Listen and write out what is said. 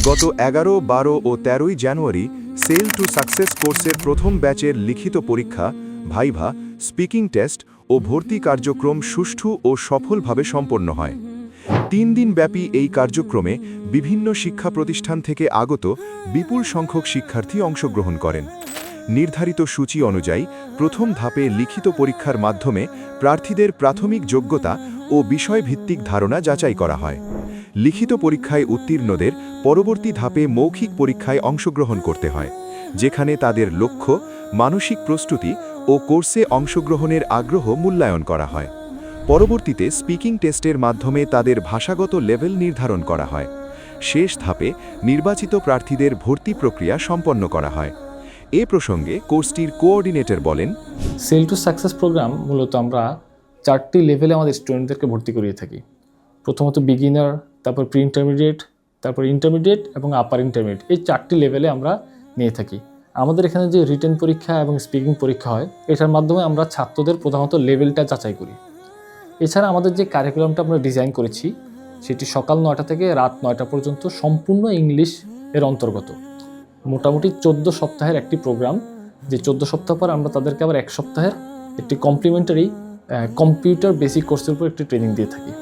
গত 11, 12 ও 13 জানুয়ারি sell to success কোর্সের প্রথম ব্যাচের লিখিত পরীক্ষা, ভাইভা, স্পিকিং টেস্ট ও ভর্তি কার্যক্রম সুষ্ঠু ও সফলভাবে সম্পন্ন হয়। 3 দিনব্যাপী এই কার্যক্রমে বিভিন্ন শিক্ষা প্রতিষ্ঠান থেকে আগত বিপুল সংখ্যক শিক্ষার্থী অংশগ্রহণ করেন। নির্ধারিত সূচি অনুযায়ী প্রথম ধাপে লিখিত পরীক্ষার মাধ্যমে প্রার্থীদের প্রাথমিক যোগ্যতা ও বিষয়ভিত্তিক ধারণা যাচাই করা হয়। লিখিত পরীক্ষায় উত্তীর্ণদের পরবর্তী ধাপে মৌখিক পরীক্ষায় অংশগ্রহণ করতে হয়, যেখানে তাদের লক্ষ্য, মানসিক প্রস্তুতি ও কোর্সে অংশগ্রহণের আগ্রহ মূল্যায়ন করা হয়। পরবর্তীতে স্পিকিং টেস্টের মাধ্যমে তাদের ভাষাগত লেভেল নির্ধারণ করা হয়। শেষ ধাপে নির্বাচিত প্রার্থীদের ভর্তি প্রক্রিয়া সম্পন্ন করা হয়। এ প্রসঙ্গে কোর্সটির কোঅর্ডিনেটর বলেন, সেল টু সাকসেস প্রোগ্রাম মূলত আমরা 4টি লেভেলে আমাদের স্টুডেন্টদেরকে ভর্তি করিয়ে থাকি। প্রথমত বিগিনার, তারপর প্রি ইন্টারমিডিয়েট, তারপর ইন্টারমিডিয়েট এবং আপার ইন্টারমিডিয়েট, এই 4টি লেভেলে আমরা নিয়ে থাকি। আমাদের এখানে যে রিটেন পরীক্ষা এবং স্পিকিং পরীক্ষা হয়, এটার মাধ্যমে আমরা ছাত্রদের প্রধানত লেভেলটা যাচাই করি। এছাড়া আমাদের যে কারিকুলামটা আমরা ডিজাইন করেছি, সেটি সকাল 9টা থেকে রাত 9টা পর্যন্ত সম্পূর্ণ ইংলিশ এর অন্তর্গত। মোটামুটি 14 সপ্তাহের একটি প্রোগ্রাম, যে 14 সপ্তাহ পর আমরা তাদেরকে আবার 1 সপ্তাহের একটি কমপ্লিমেন্টারি কম্পিউটার বেসিক কোর্সের উপর একটি ট্রেনিং দিয়ে থাকি।